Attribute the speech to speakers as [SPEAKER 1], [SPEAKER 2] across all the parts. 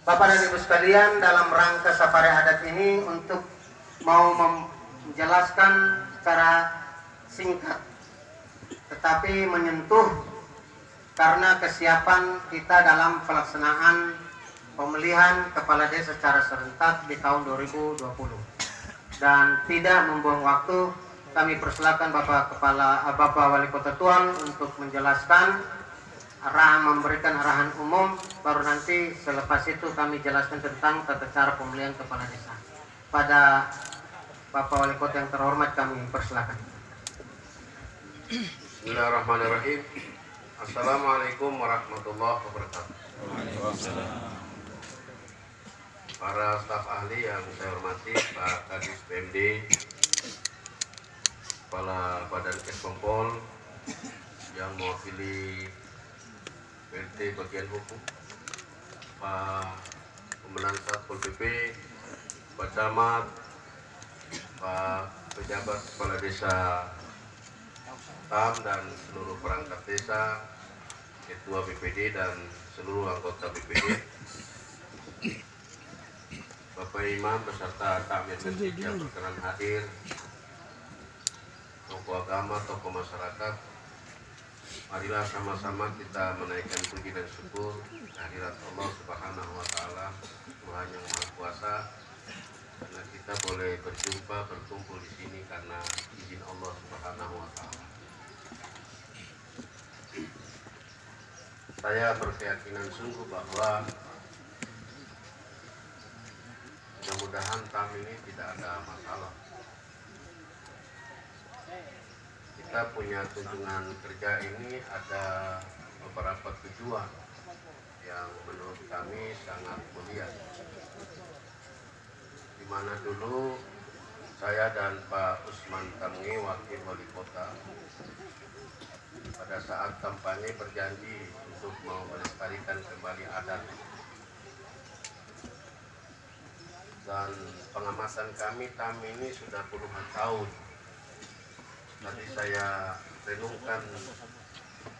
[SPEAKER 1] Bapak dan Ibu sekalian, dalam rangka safari adat ini untuk mau menjelaskan secara singkat tetapi menyentuh karena kesiapan kita dalam pelaksanaan pemilihan kepala desa secara serentak di tahun 2020. Dan tidak membuang waktu, kami persilakan Bapak Wali Kota Tual untuk menjelaskan memberikan arahan umum, baru nanti selepas itu kami jelaskan tentang tata cara pemilihan kepala desa. Pada Bapak Wali Kota yang terhormat kami persilakan.
[SPEAKER 2] Bismillahirrahmanirrahim. Assalamualaikum warahmatullahi wabarakatuh. Para staf ahli yang saya hormati, Pak Kadis PMD, Kepala Badan Keskompol yang mewakili PLT bagian hukum, Pak Komandan Satpol PP, Pak Camat, Pak pejabat kepala desa TAM dan seluruh perangkat desa, ketua BPD dan seluruh anggota BPD, Bapak Imam beserta takmir masjid yang berkenan hadir, tokoh agama, tokoh masyarakat, marilah sama-sama kita menaikkan puji dan syukur kehadirat Allah Subhanahu wa Ta'ala, Tuhan yang Maha Kuasa, karena kita boleh berjumpa berkumpul di sini karena izin Allah Subhanahu wa Ta'ala. Saya berkeyakinan sungguh bahwa mudah-mudahan TAM ini tidak ada masalah. Kita punya kunjungan kerja ini ada beberapa tujuan yang menurut kami sangat mulia. Di mana dulu saya dan Pak Usman Tamngi, Wakil Wali Kota, pada saat kampanye berjanji untuk mau melestarikan kembali adat. Dan pengamatan kami TAM ini sudah puluhan tahun. Tadi saya renungkan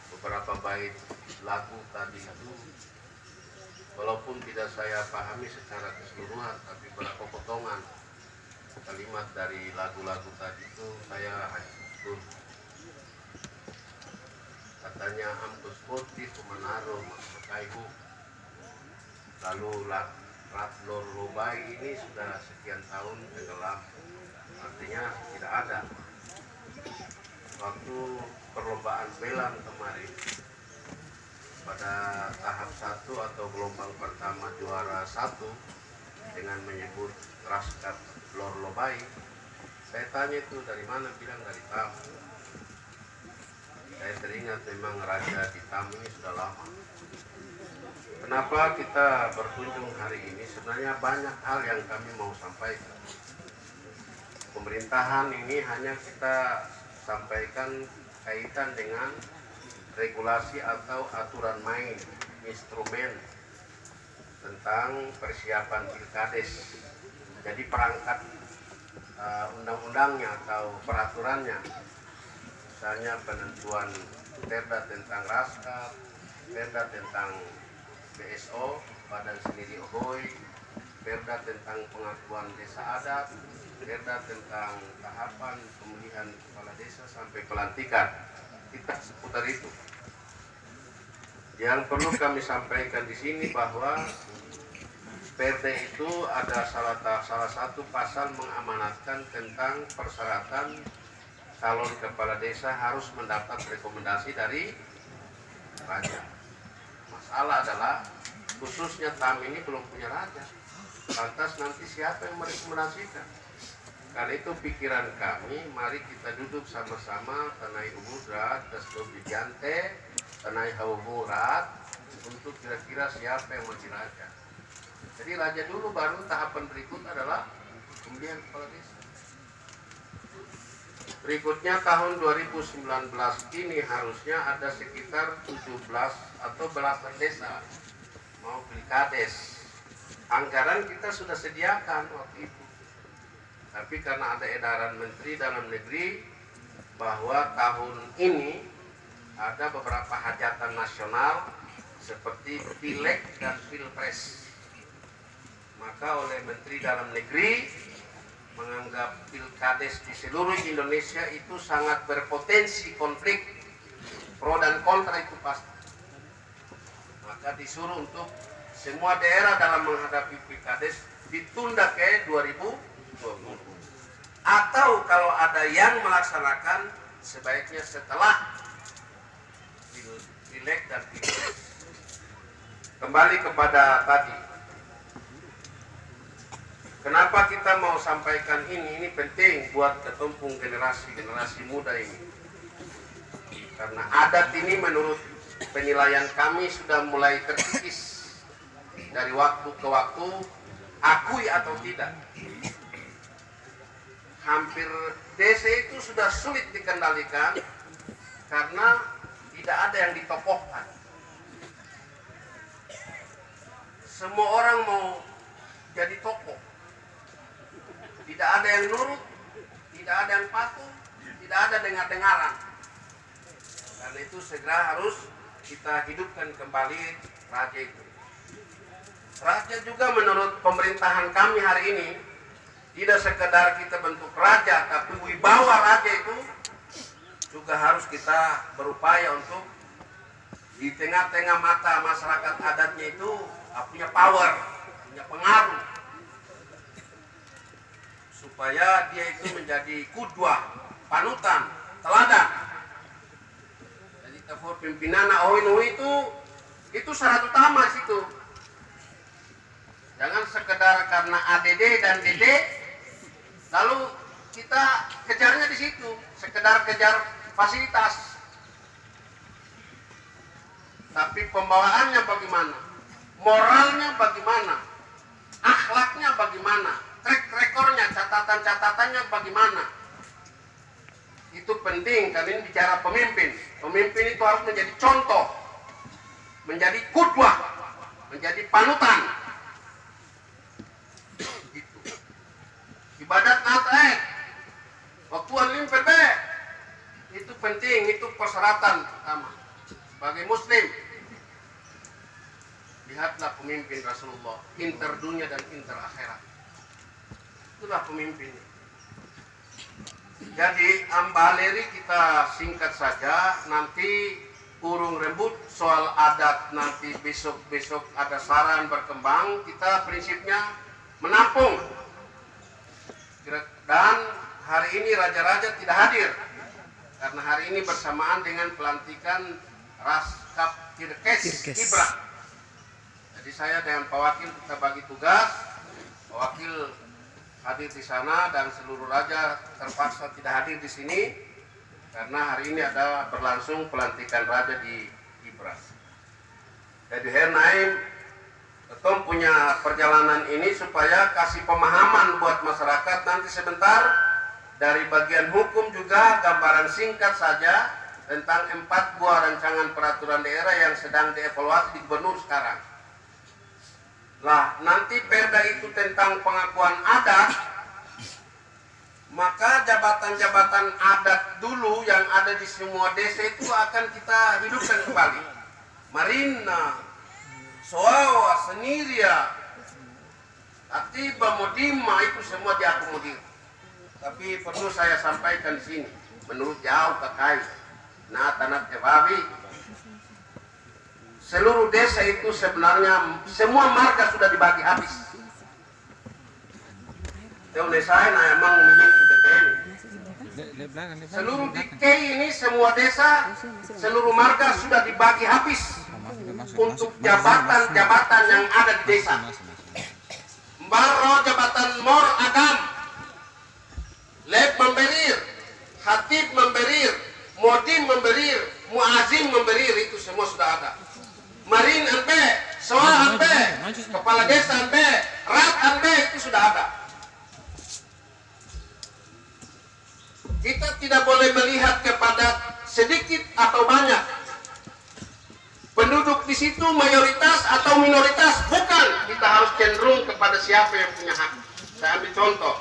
[SPEAKER 2] beberapa bait lagu tadi itu, walaupun tidak saya pahami secara keseluruhan, tapi beberapa potongan kalimat dari lagu-lagu tadi itu saya hafal. Katanya ambus putih menaruh makaihu, lalu rat lor robai ini sudah sekian tahun tenggelam, artinya tidak ada. Waktu perlombaan belang kemarin pada tahap 1 atau gelombang pertama juara 1 dengan menyebut Raskat Lor Lobai, saya tanya itu dari mana, bilang dari TAM. Saya teringat memang raja di TAM ini sudah lama. Kenapa kita berkunjung hari ini? Sebenarnya banyak hal yang kami mau sampaikan. Pemerintahan ini hanya kita sampaikan kaitan dengan regulasi atau aturan main, instrumen tentang persiapan pilkades. Jadi perangkat undang-undangnya atau peraturannya, misalnya penentuan perda tentang Raskat, perda tentang BSO, Badan Sendiri Ohoi, perda tentang pengakuan desa adat, perda tentang tahapan pemilihan kepala desa sampai pelantikan. Kita seputar itu. Yang perlu kami sampaikan di sini bahwa perda itu ada salah satu pasal mengamanatkan tentang persyaratan calon kepala desa harus mendapat rekomendasi dari raja. Masalah adalah khususnya TAM ini belum punya raja. Lantas nanti siapa yang merekomendasikan? Karena itu pikiran kami, mari kita duduk sama-sama tanai umudrat, dasdo bijante, tanai hawumurat, untuk kira-kira siapa yang menjadi raja. Jadi raja dulu, baru tahapan berikut adalah pemilihan kepala desa. Berikutnya tahun 2019 ini harusnya ada sekitar 17 atau belasan desa mau pilkades. Anggaran kita sudah sediakan waktu itu. Tapi karena ada edaran Menteri Dalam Negeri bahwa tahun ini ada beberapa hajatan nasional seperti pileg dan pilpres. maka oleh Menteri Dalam Negeri menganggap pilkades di seluruh Indonesia itu sangat berpotensi konflik, pro dan kontra itu pasti. Maka disuruh untuk semua daerah dalam menghadapi pilkades ditunda ke 2020. Atau kalau ada yang melaksanakan sebaiknya setelah pileg dan pilpres. Kembali kepada tadi, kenapa kita mau sampaikan ini penting buat ketumpung generasi muda ini. Karena adat ini menurut penilaian kami sudah mulai terkikis dari waktu ke waktu, akui atau tidak. Hampir desa itu sudah sulit dikendalikan karena tidak ada yang ditokohkan. Semua orang mau jadi tokoh. Tidak ada yang nurut, tidak ada yang patuh, tidak ada dengar-dengaran. Karena itu segera harus kita hidupkan kembali raja itu. Raja juga menurut pemerintahan kami hari ini tidak sekedar kita bentuk raja, tapi wibawa raja itu juga harus kita berupaya untuk di tengah-tengah mata masyarakat adatnya itu punya power, punya pengaruh, supaya dia itu menjadi kudwah, panutan, teladan. Jadi tafur pimpinan ONU itu syarat utama situ. Jangan sekedar karena ADD dan DD lalu kita kejarnya di situ, sekedar kejar fasilitas. Tapi pembawaannya bagaimana? Moralnya bagaimana? Akhlaknya bagaimana? Track recordnya, catatan-catatannya bagaimana? Itu penting. Kalian bicara pemimpin. Pemimpin itu harus menjadi contoh, menjadi kudwah, menjadi panutan. Gitu. Ibadat naat waktuan limpet itu penting, itu persyaratan pertama sebagai muslim. Lihatlah pemimpin Rasulullah, inter dunia dan inter akhirat. Itulah pemimpin. Jadi ambaleri kita singkat saja, nanti urung rembut soal adat, nanti besok ada saran berkembang. Kita prinsipnya menampung. Dan hari ini raja-raja tidak hadir karena hari ini bersamaan dengan pelantikan Raskap Tirkes Ibra. Jadi saya dengan Pak Wakil kita bagi tugas, Pak Wakil hadir di sana dan seluruh raja terpaksa tidak hadir di sini karena hari ini ada berlangsung pelantikan raja di Ibra. Jadi Herr Naim Ketum punya perjalanan ini supaya kasih pemahaman buat masyarakat. Nanti sebentar dari bagian hukum juga gambaran singkat saja tentang 4 buah rancangan peraturan daerah yang sedang dievaluasi di gubernur sekarang. Lah nanti perda itu tentang pengakuan adat, maka jabatan-jabatan adat dulu yang ada di semua desa itu akan kita hidupkan kembali. Marina, Soawa, Seniria, Atiba, Modima itu semua diakomodir. Tapi perlu saya sampaikan di sini, menurut jauh kakai, Tanat Evawi, seluruh desa itu sebenarnya semua marga sudah dibagi habis. Oleh saya emang memiliki BPN. Seluruh DK ini semua desa, seluruh marga sudah dibagi habis untuk jabatan-jabatan yang ada di desa. Mbaro jabatan Mor Agam, Leb memberir, Hatib memberir, Modim memberir, Muazim memberir, itu semua sudah ada. Marin Anbe, Soal Anbe, Kepala Desa Anbe, Rat Anbe, itu sudah ada. Kita tidak boleh melihat kepada sedikit atau banyak. Penduduk di situ mayoritas atau minoritas, bukan. Kita harus cenderung kepada siapa yang punya hak. Saya ambil contoh.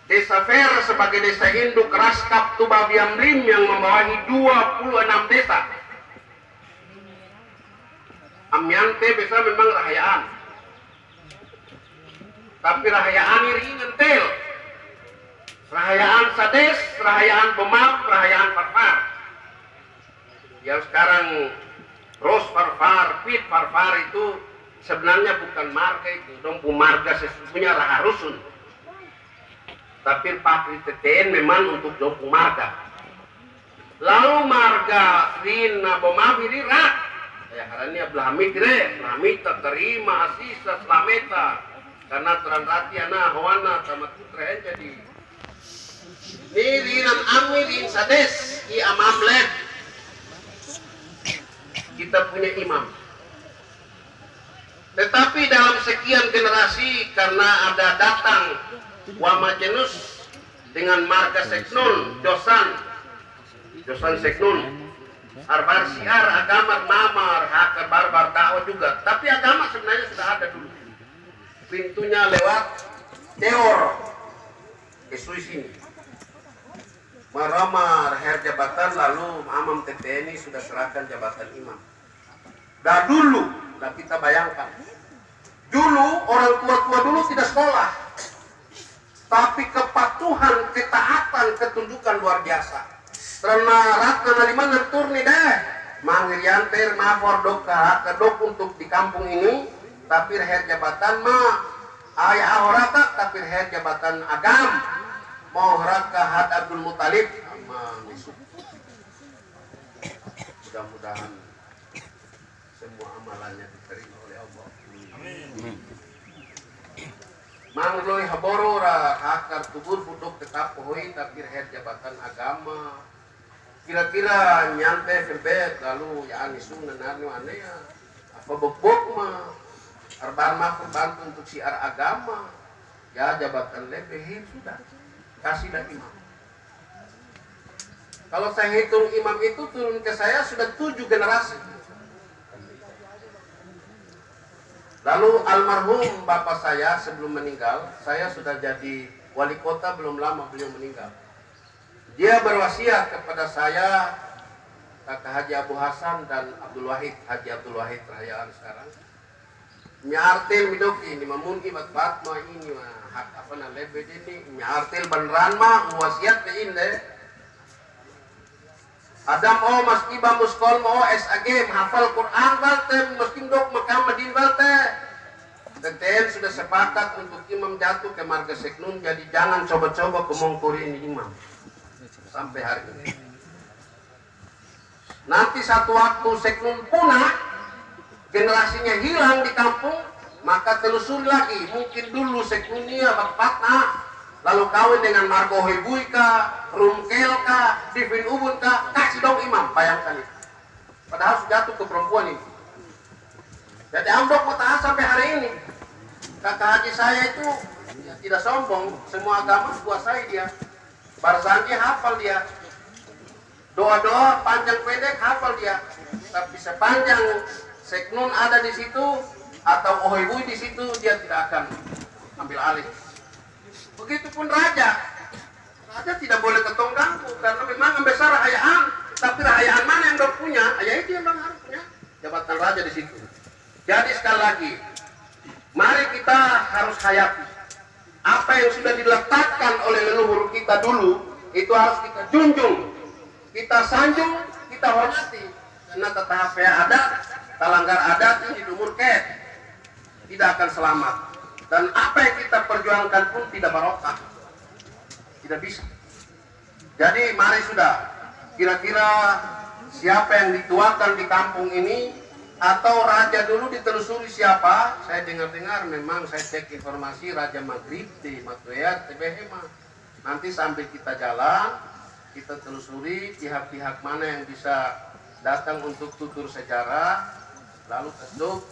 [SPEAKER 2] Desa Fer sebagai desa induk Raskap Tubabiam Lim yang membawahi 26 desa. Amyante bisa memang rahayaan. tapi rahayaan iri ngentel. Rahayaan sades, rahayaan bemam, rahayaan farfar. Yang sekarang ros farfar, pit farfar itu sebenarnya bukan marga itu. Dompu marga sesungguhnya raha rusun. Tapi pakri teten memang untuk dompu marga. Lalu marga rina bemam iri rak. Ya karena ini ablahamit re, ablahamita terima asisa selameta. Karena teranrati anak hawana sama putra jadi. Ini rinan amirin sades i amam led. Kita punya imam. Tetapi dalam sekian generasi karena ada datang Wamajenus dengan marga Seknun, Josan Seknun, Arbar siar agama mamar, hakar barbar dakwah juga. Tapi agama sebenarnya sudah ada dulu. Pintunya lewat teor, isu sini. Meramar her jabatan lalu Amam TTNI sudah serahkan jabatan imam. Dah dulu, dah kita bayangkan. Dulu orang tua-tua dulu tidak sekolah. Tapi kepatuhan, ketaatan, ketundukan luar biasa. Karena ratna naliman turni deh. Mangirianter mafor doka kedok untuk di kampung ini. Tapi her jabatan mah ayah ahorata tapi her jabatan agam. Mau raka had Abdul Muttalib sama Yusuf. Mudah-mudahan semua amalannya diterima oleh Allah. Amin. Mangloi haboro ra hakar tubur budok tetap pohoi tapi her jabatan agama. Kira-kira nyampe kebet lalu ya anisun nanarno anea. Apa bok mah arban mah bantu untuk siar agama. Ya jabatan lebih sudah. Kasihlah imam. Kalau saya hitung imam itu turun ke saya sudah 7 generasi. Lalu almarhum bapak saya sebelum meninggal, saya sudah jadi wali kota belum lama beliau meninggal. Dia berwasiat kepada saya, kakak Haji Abu Hasan dan Abdul Wahid, Haji Abdul Wahid rahayaan sekarang. Nyartil midoki ini mamun ibat batma ini mah hak apa na lebe ini nyartil beneran mah wasiat ke inde. Adam mas iba muskol mo SAG hafal Quran balte meskin dok makam madin balte. Teten sudah sepakat untuk imam jatuh ke marga Seknun, jadi jangan coba-coba kemongkuri ini imam sampai hari ini. Nanti satu waktu Seknun punah, generasinya hilang di kampung, maka telusuri lagi. Mungkin dulu Seknunia bapakna, lalu kawin dengan Margo Hebuika, Rumkelka, Divin Ubunka, kasih dong imam, bayangkan itu. Padahal sudah jatuh ke perempuan ini. Jadi amdok mau tahan sampai hari ini. Kakak haji saya itu ya, tidak sombong, semua agama kuasai dia. Barzanji hafal dia. Doa-doa panjang pendek hafal dia. Tapi sepanjang Seknun ada di situ atau Ohebui di situ, dia tidak akan ambil alih. Begitupun raja. Raja tidak boleh ketong ganggu karena memang besar rahayaan. Tapi rahayaan mana yang dia punya? Ya itu yang harus punya. Jabatan raja di situ. Jadi sekali lagi, mari kita harus hayati apa yang sudah diletakkan oleh leluhur kita dulu, itu harus kita junjung, kita sanjung, kita hormati. Karena tetap adat, talanggar adat ini dimurket, tidak akan selamat. Dan apa yang kita perjuangkan pun tidak barokah, tidak bisa. Jadi mari sudah, kira-kira siapa yang dituakan di kampung ini, atau raja dulu ditelusuri siapa? Saya dengar-dengar memang saya cek informasi Raja Maghrib di Matuya TBHMA. Nanti sambil kita jalan, kita telusuri pihak-pihak mana yang bisa datang untuk tutur sejarah, lalu keduk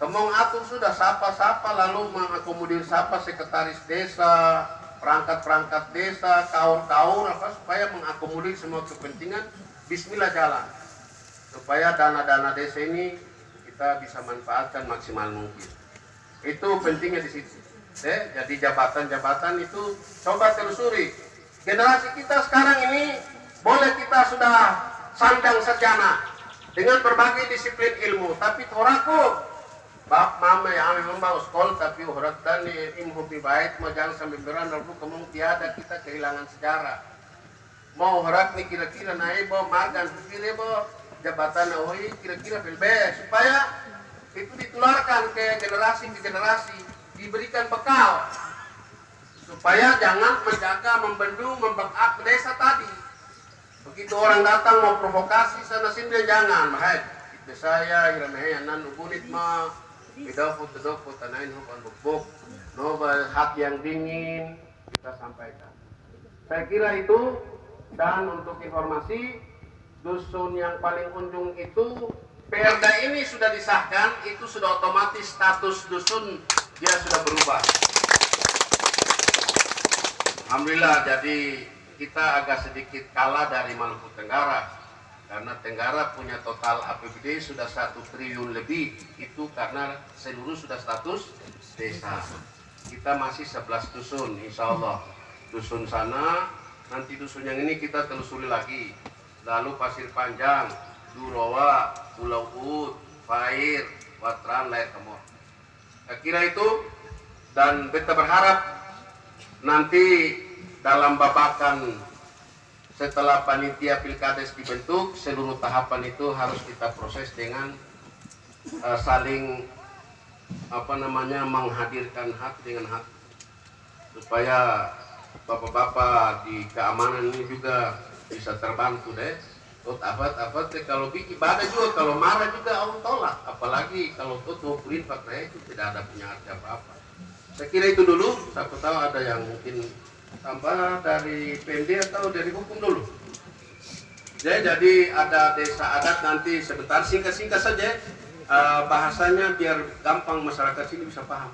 [SPEAKER 2] kemong atur sudah sapa-sapa, lalu mengakomodir sapa sekretaris desa, perangkat-perangkat desa, kaur-kaur apa supaya mengakomodir semua kepentingan. Bismillah jalan supaya dana-dana desa ini kita bisa manfaatkan maksimal mungkin. Itu pentingnya di situ. Jadi jabatan-jabatan itu coba telusuri. Generasi kita sekarang ini boleh kita sudah sandang sarjana dengan berbagai disiplin ilmu, tapi toraku Bap mama yang memang bawa sekolah tapi orang dan imhubi baik mau jangan sampai berandal lu kamu tiada kita kehilangan sejarah. Mau horak nih kira-kira naik bawa makan kira bawa jabatan awoi kira-kira pilbe supaya itu ditularkan ke generasi diberikan bekal supaya jangan menjaga membendung membackup desa tadi. Begitu orang datang mau provokasi sana sini jangan mahal. Itu saya iramehanan ubunit mah Bidofut tanain hukum buk nobel hak yang dingin kita sampaikan. Saya kira itu, dan untuk informasi dusun yang paling ujung itu Perda ini sudah disahkan, itu sudah otomatis status dusun dia sudah berubah. Alhamdulillah, jadi kita agak sedikit kalah dari Maluku Tenggara. Karena Tenggara punya total APBD sudah 1 triliun lebih, itu karena seluruh sudah status desa. Kita masih 11 dusun, insya Allah. Dusun sana, nanti dusun yang ini kita telusuri lagi. Lalu Pasir Panjang, Durawa, Pulau Ud, Fair, Watran, Lair Kemor. Saya kira itu, dan kita berharap nanti dalam babakan setelah panitia pilkades dibentuk, seluruh tahapan itu harus kita proses dengan saling menghadirkan hati dengan hati, supaya bapak-bapak di keamanan ini juga bisa terbantu deh. Kalau bikin ibadah juga, kalau marah juga Allah tolak, apalagi kalau tuh berinfak itu tidak ada punya arti apa-apa. Saya kira itu dulu. Siapa tahu ada yang mungkin tambah dari PND atau dari hukum dulu. Jadi ada desa adat nanti sebentar singkat-singkat saja bahasanya biar gampang masyarakat sini bisa paham.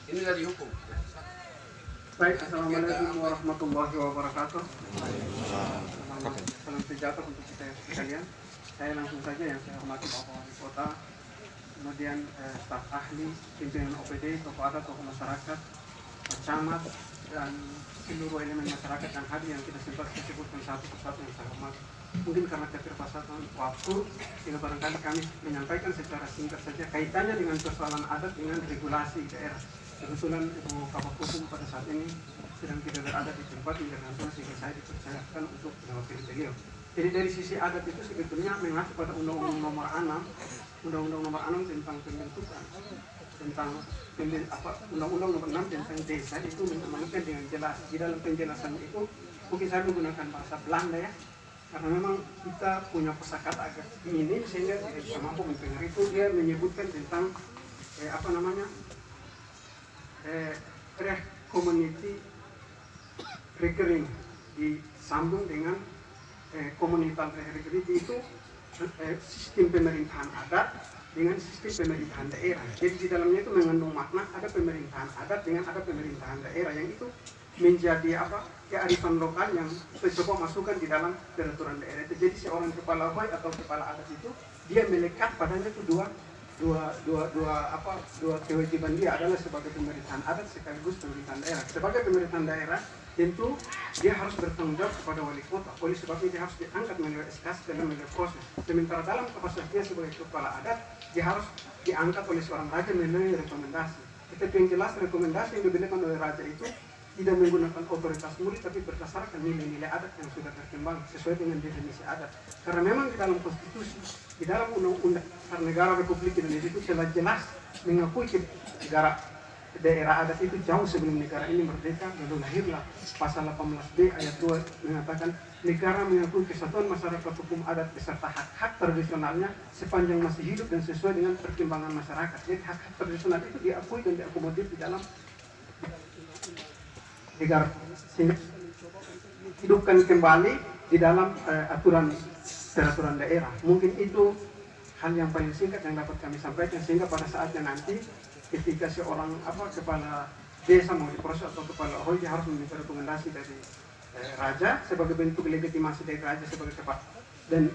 [SPEAKER 2] Ini dari hukum.
[SPEAKER 1] Baik, assalamualaikum warahmatullahi wabarakatuh. Salam sejahtera untuk kita sekalian. Saya langsung saja yang saya hormati Bapak Wali Kota, kemudian staf ahli, pimpinan OPD, tokoh adat, tokoh masyarakat, camat, dan seluruh elemen masyarakat yang hadir yang kita sempat sebutkan satu persatu yang saya hormati. Mungkin karena keterbatasan waktu, sehingga barangkali kami menyampaikan secara singkat saja kaitannya dengan persoalan adat dengan regulasi daerah. Kebetulan Ibu Kabak Hukum pada saat ini sedang tidak berada di tempat hingga nanti sehingga saya dipercayakan untuk mewakili beliau. Jadi dari sisi adat itu sebetulnya mengacu pada Undang-Undang Nomor 6, Undang-Undang Nomor 6 tentang pembentukan, tentang Undang-Undang Nomor 6 tentang desa itu mengamanatkan dengan jelas. Di dalam penjelasan itu mungkin saya menggunakan bahasa Belanda ya, karena memang kita punya kosakata agak minim sehingga tidak bisa mampu mendengar itu. Dia menyebutkan tentang community recurring disambung dengan komunitas recurring itu sistem pemerintahan adat dengan sistem pemerintahan daerah. Jadi di dalamnya itu mengandung makna ada pemerintahan adat dengan ada pemerintahan daerah yang itu menjadi kearifan lokal yang coba masukkan di dalam peraturan daerah itu. Jadi seorang kepala hoi atau kepala adat itu dia melekat padanya itu dua kewajiban. Dia adalah sebagai pemerintahan adat sekaligus pemerintahan daerah. Sebagai pemerintahan daerah tentu dia harus bertanggung jawab kepada wali kota. Oleh sebab itu dia harus diangkat melalui SKS dalam melalui proses. Sementara dalam kapasitas dia sebagai kepala adat dia harus diangkat oleh seorang raja melalui rekomendasi. Tetapi yang jelas rekomendasi yang diberikan oleh raja itu tidak menggunakan otoritas murid tapi berdasarkan nilai-nilai adat yang sudah berkembang sesuai dengan definisi adat. Karena memang di dalam konstitusi, di dalam undang-undang negara Republik Indonesia itu telah jelas mengakui negara daerah adat itu jauh sebelum negara ini merdeka. Lalu lahirlah pasal 18B ayat 2 mengatakan negara mengakui kesatuan masyarakat hukum adat beserta hak-hak tradisionalnya sepanjang masih hidup dan sesuai dengan perkembangan masyarakat. Jadi hak-hak tradisional itu diakui dan diakomodir di dalam negara, sehingga hidupkan kembali di dalam peraturan daerah. Mungkin itu hal yang paling singkat yang dapat kami sampaikan, sehingga pada saatnya nanti ketika seorang kepala desa mau diproses atau kepala hoi dia harus meminta rekomendasi dari raja sebagai bentuk legitimasi dari raja sebagai kepala, dan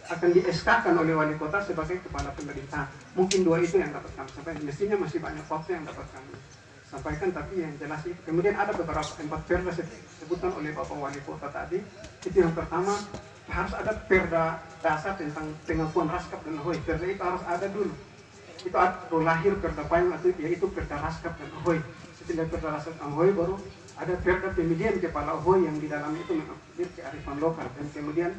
[SPEAKER 1] akan di-SK-kan oleh wali kota sebagai kepala pemerintahan. Mungkin dua itu yang dapat kami sampaikan. Mestinya masih banyak fakta yang dapat kami sampaikan, tapi yang jelas itu. Kemudian ada beberapa 4 perda disebutkan oleh Bapak Wali Kota tadi. Itu yang pertama
[SPEAKER 3] harus ada perda dasar tentang pengakuan Raskap dan Ahoy. Perda itu harus ada dulu. Itu atau lahir perda payung atau yaitu perda Raskap dan Ahoy. Setelah perda Raskap dan Ahoy baru ada perda pemilihan kepala Ahoy yang di dalam itu mengakomodir kearifan lokal, dan kemudian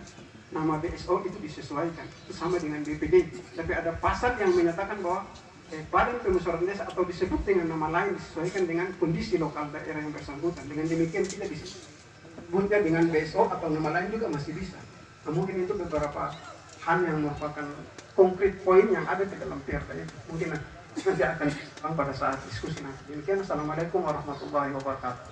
[SPEAKER 3] nama BSO itu disesuaikan. Itu sama dengan BPD. Tapi ada pasal yang menyatakan bahwa Badan Pemusyawaratan Desa atau disebut dengan nama lain disesuaikan dengan kondisi lokal daerah yang bersangkutan. Dengan demikian kita disebutnya dengan BSO atau nama lain juga masih bisa. Nah, mungkin itu beberapa hal yang merupakan konkret poin yang ada di dalam perda itu. Mungkin nanti akan bang pada saat diskusi nanti. Demikian, assalamualaikum warahmatullahi wabarakatuh.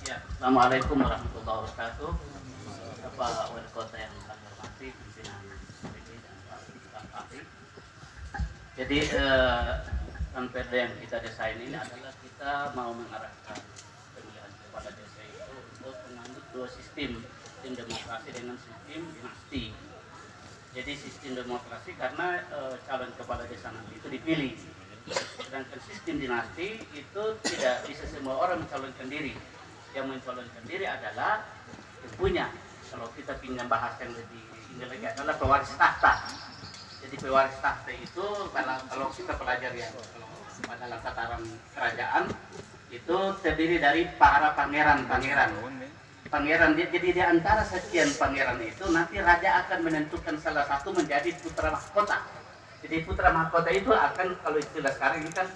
[SPEAKER 4] Ya, assalamualaikum warahmatullahi wabarakatuh. Bapak Wali Kota yang kami hormati, pimpinan BPD dan Pak Ahli. Jadi perda yang kita desain ini adalah kita mau mengarahkan pemilihan kepala desa itu untuk menganut dua sistem demokrasi dengan sistem dinasti. Jadi sistem demokrasi karena calon kepala desa nanti itu dipilih, sedangkan sistem dinasti itu tidak bisa semua orang mencalonkan diri. Yang mencalonkan diri adalah yang punya. Kalau kita pinjam bahasa yang lebih ini lagi adalah pewaris tahta. Jadi pewaris tahta itu kalau kita pelajari ya, dalam tataran kerajaan itu terdiri dari para pangeran. Jadi di antara sekian pangeran itu nanti raja akan menentukan salah satu menjadi putra mahkota. Jadi putra mahkota itu akan, kalau istilah sekarang ini kan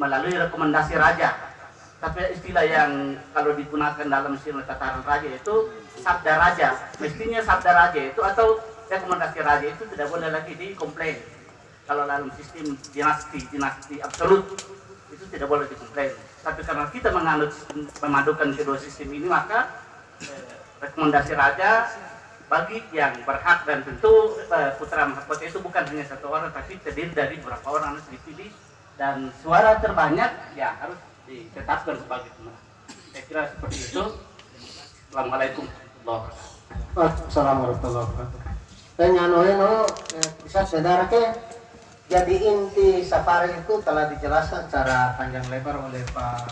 [SPEAKER 4] melalui rekomendasi raja. Tapi istilah yang kalau digunakan dalam istilah tataran raja itu sabda raja. Mestinya sabda raja itu atau rekomendasi raja itu tidak boleh lagi dikomplain. Kalau dalam sistem dinasti absolut itu tidak boleh dikomplain. Tapi karena kita memadukan kedua sistem ini, maka rekomendasi raja bagi yang berhak, dan tentu putra mahkota itu bukan hanya satu orang, tapi terdiri dari beberapa orang yang dipilih, dan suara terbanyak ya harus ditetapkan sebagai pemenang. Saya kira seperti itu. Assalamualaikum warahmatullahi wabarakatuh.
[SPEAKER 1] Assalamualaikum warahmatullahi wabarakatuh. Dan nyanoino bisa saudara ke, jadi inti safari itu telah dijelaskan secara panjang lebar oleh Pak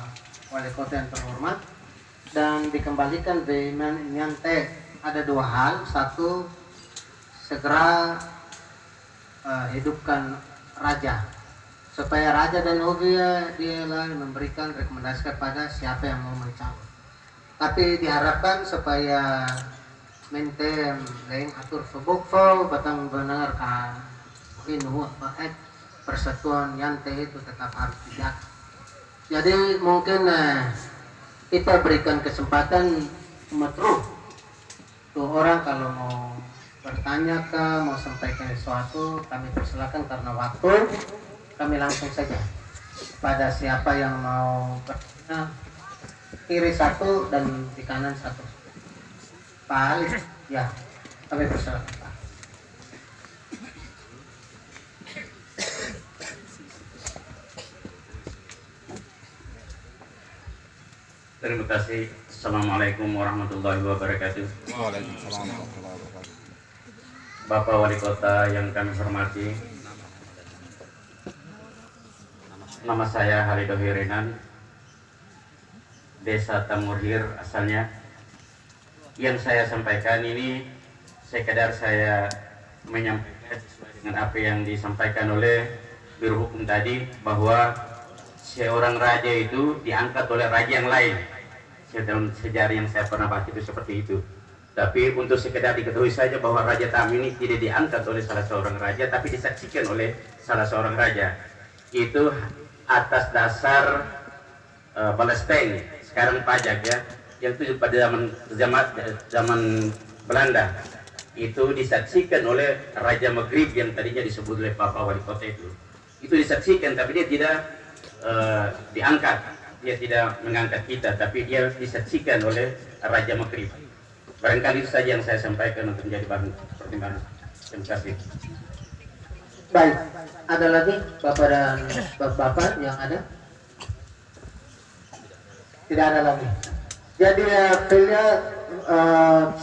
[SPEAKER 1] Wali Kota yang terhormat, dan dikembalikan di Nyante. Ada dua hal. Satu, segera hidupkan raja, supaya raja dan hobi dia memberikan rekomendasi kepada siapa yang mau mencalon. Tapi diharapkan supaya mentem lain atur subukfo batang benar kan inuh persatuan Nyante itu tetap harus dijaga. Jadi mungkin kita berikan kesempatan metro tuh orang kalau mau bertanya mau sampaikan sesuatu, kami persilakan karena waktu. Kami langsung saja pada siapa yang mau bertanya, kiri satu dan di kanan satu. Pak Ali, ya, kami persilakan Pak.
[SPEAKER 4] Terima kasih. Assalamualaikum warahmatullahi wabarakatuh.
[SPEAKER 5] Waalaikumsalam warahmatullahi wabarakatuh.
[SPEAKER 4] Bapak Wali Kota yang kami hormati, nama saya Halido Hirinan, Desa Tamurhir asalnya. Yang saya sampaikan ini sekedar saya menyampaikan sesuai dengan apa yang disampaikan oleh Biro Hukum tadi, bahwa seorang raja itu diangkat oleh raja yang lain. Dalam sejarah yang saya pernah baca itu seperti itu. Tapi untuk sekedar diketahui saja bahwa Raja Tam ini tidak diangkat oleh salah seorang raja, tapi disaksikan oleh salah seorang raja. Itu atas dasar Balesteng, sekarang pajak ya, yang itu pada zaman Belanda. Itu disaksikan oleh Raja Maghrib yang tadinya disebut oleh Bapak Wali Kota itu. Itu disaksikan, tapi dia tidak diangkat. Dia tidak mengangkat kita, tapi dia disaksikan oleh Raja Maghrib. Barangkali itu saja yang saya sampaikan untuk menjadi bahan pertimbangan. Terima kasih.
[SPEAKER 1] Baik, ada lagi Bapak dan Bapak yang ada? Tidak ada lagi. Jadi filenya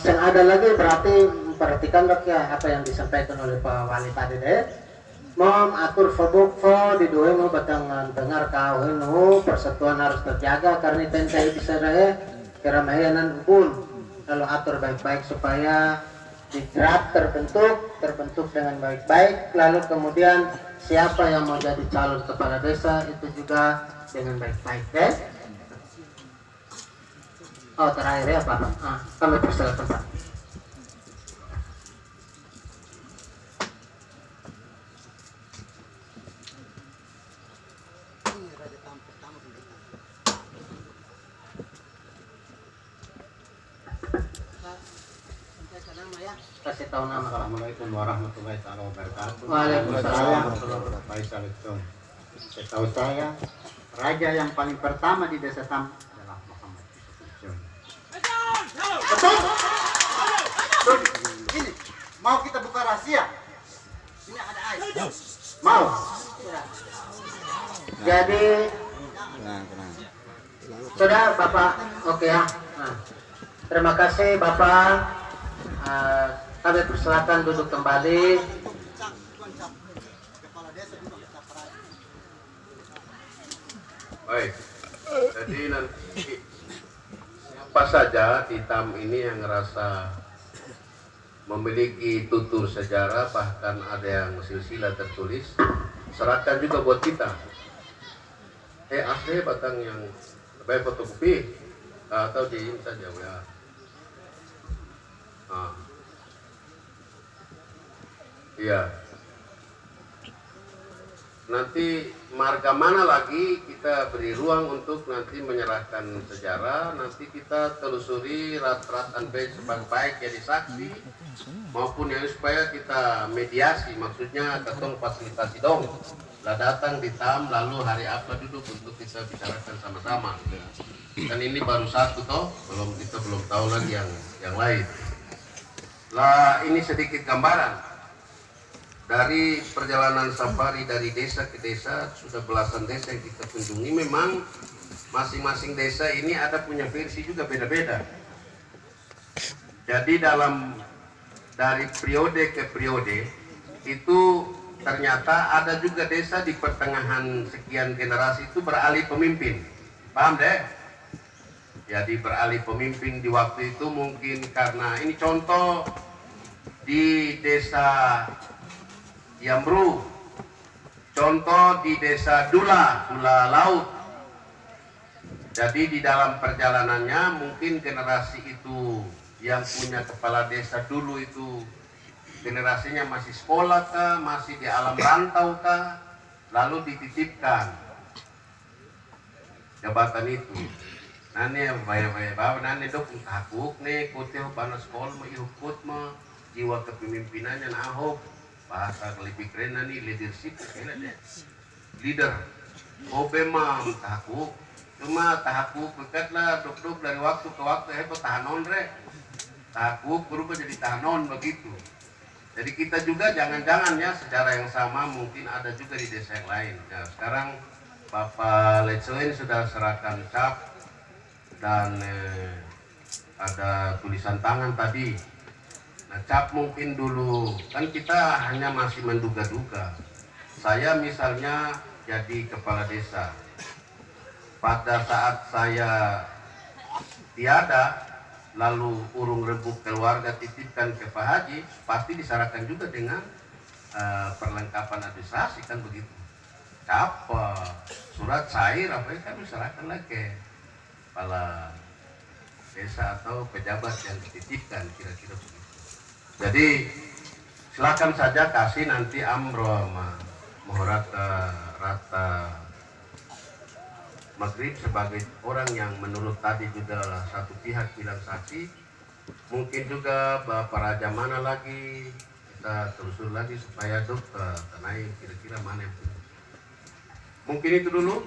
[SPEAKER 1] yang ada lagi berarti perhatikan ya apa yang disampaikan oleh Pak Wali tadi deh. Mom atur fobokfo di dua mau batangan dengar kau nu persatuan harus terjaga karena tentai bisa deh keramaian ubun. Lalu atur baik-baik supaya dikrat terbentuk dengan baik-baik. Lalu kemudian siapa yang mau jadi calon kepala desa itu juga dengan baik-baik, deh. Oh terakhir ya Pak. Kami persilakan Pak. Kasih tahu nama.
[SPEAKER 6] Assalamualaikum warahmatullahi wabarakatuh.
[SPEAKER 1] Waalaikumsalam.
[SPEAKER 6] Faisal itu. Setahu saya, raja yang paling pertama di desa Tam adalah Muhammad Yusuf. Betul. Ini mau kita buka rahasia. Ini ada air. Mau.
[SPEAKER 1] Jadi
[SPEAKER 5] Tenang.
[SPEAKER 1] sudah Bapak, oke ya. Terima kasih Bapak. Kami persilakan duduk kembali.
[SPEAKER 2] Baik, jadi nanti siapa saja di TAM ini yang ngerasa memiliki tutur sejarah, bahkan ada yang silsilah tertulis, serahkan juga buat kita. Asli batang yang baik fotokopi atau di ini saja ya. Iya. Nanti marga mana lagi kita beri ruang untuk nanti menyerahkan sejarah. Nanti kita telusuri rat-ratan baik sebaik-baik jadi saksi maupun yang supaya kita mediasi, maksudnya ketong fasilitasi dong. Lah datang di TAM lalu hari apa duduk untuk kita bicarakan sama-sama. Dan ini baru satu toh, kita belum tahu lagi yang lain. Lah ini sedikit gambaran dari perjalanan safari dari desa ke desa, sudah belasan desa yang kita kunjungi. Memang masing-masing desa ini ada punya versi juga beda-beda. Jadi dari periode ke periode itu ternyata ada juga desa di pertengahan sekian generasi itu beralih pemimpin. Paham deh? Jadi beralih pemimpin di waktu itu mungkin karena ini contoh di desa Yamru, contoh di desa Dula Laut. Jadi di dalam perjalanannya mungkin generasi itu yang punya kepala desa dulu itu generasinya masih sekolah kah, masih di alam rantau kah, lalu dititipkan jabatan itu. Nani bayar bawa nani dok takuk nih kutih panas sekolah mau ikut mah jiwa kepemimpinannya nahok bahasa lebih keren nani leadership kena deh leader obe mah takuk cuma takuk dekat lah dok dari waktu ke waktu tahanon re takuk berubah jadi tahanon begitu. Jadi kita juga jangan-jangan ya secara yang sama mungkin ada juga di desa yang lain. Nah, sekarang Bapak Lecoin sudah serahkan cap dan ada tulisan tangan tadi. Nah, cap mungkin dulu kan kita hanya masih menduga-duga. Saya misalnya jadi kepala desa. Pada saat saya tiada, lalu urung rebuk keluarga titipkan ke Pak Haji, pasti diserahkan juga dengan perlengkapan administrasi kan begitu. Cap, surat cair apa kan diserahkan lagi kepala desa atau pejabat yang dititipkan kira-kira begitu. Jadi silakan saja kasih nanti amro rata Maghrib sebagai orang yang menurut tadi juga satu pihak bilang saksi. Mungkin juga Bapak Raja mana lagi kita telusur lagi supaya dokter tanai kira-kira mana yang punya. Mungkin itu dulu.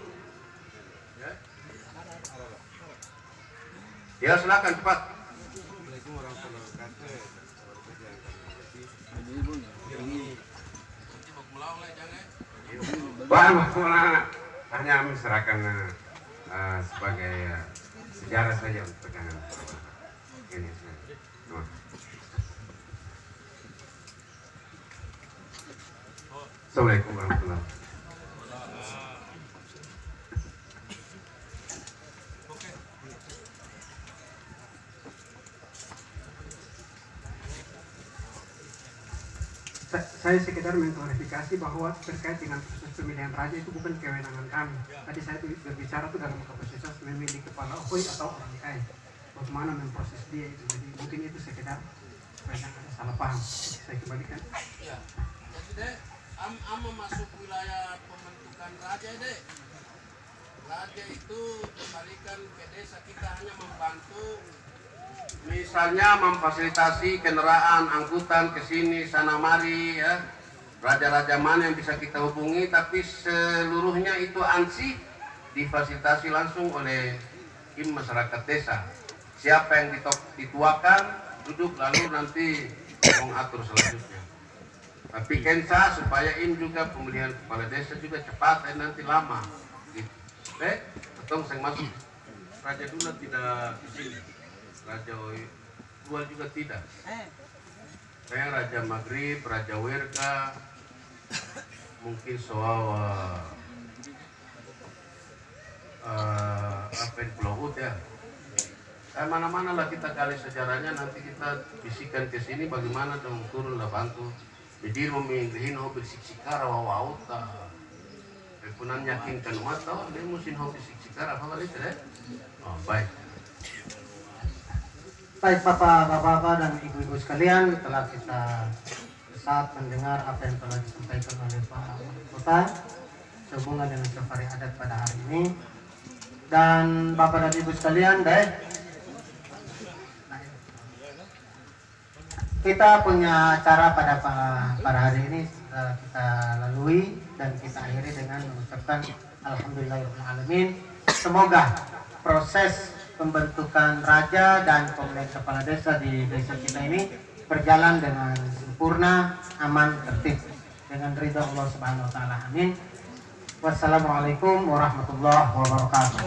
[SPEAKER 2] Ya silakan cepat.
[SPEAKER 7] Hanya misalkan sebagai sejarah saja untuk pegangan ini. Assalamualaikum warahmatullahi wabarakatuh.
[SPEAKER 3] Saya sekedar mengklarifikasi bahwa terkait dengan proses pemilihan raja itu bukan kewenangan kami. Tadi saya berbicara itu dalam kapasitas memilih kepala OHOI atau orang kaya. Bagaimana memproses dia itu. Jadi mungkin itu sekedar supaya jangan ada salah paham. Saya kembalikan.
[SPEAKER 2] Ya, jadi dek, ama masuk wilayah pembentukan raja dek. Raja itu kembalikan ke desa, kita hanya membantu. Misalnya memfasilitasi kendaraan, angkutan ke sini, sana mari ya. Raja-raja mana yang bisa kita hubungi, tapi seluruhnya itu ansih difasilitasi langsung oleh tim masyarakat desa. Siapa yang dituakan, duduk lalu nanti mengatur selanjutnya. Tapi kensa supaya ini juga pemilihan kepala desa juga cepat dan nanti lama. Gitu. Betul, saya masuk. Raja dulu tidak di sini. Raja luar juga tidak. Saya Raja Maghrib, Raja Wirga, mungkin soal apa yang Pulau Ud ya. Mana-mana lah kita gali sejarahnya, nanti kita bisikan ke sini bagaimana dong turun lah bantu. Jadi memilihin hobi siksikara wawauta. Kepunan yakinkan umat tahu dia musim hobi siksikara apa kali itu ya? Oh baik.
[SPEAKER 1] Baik Bapak-Bapak dan Ibu-Ibu sekalian, telah kita saat mendengar apa yang telah disampaikan oleh Pak Wali Kota sehubungan dengan safari adat pada hari ini. Dan Bapak dan Ibu sekalian, kita punya acara pada hari ini kita lalui dan kita akhiri dengan mengucapkan alhamdulillahirrahmanirrahim. Semoga proses pembentukan raja dan pemilihan kepala desa di desa kita ini berjalan dengan sempurna, aman, tertib dengan ridha Allah Subhanahu wa taala. Amin. Wassalamualaikum warahmatullahi wabarakatuh.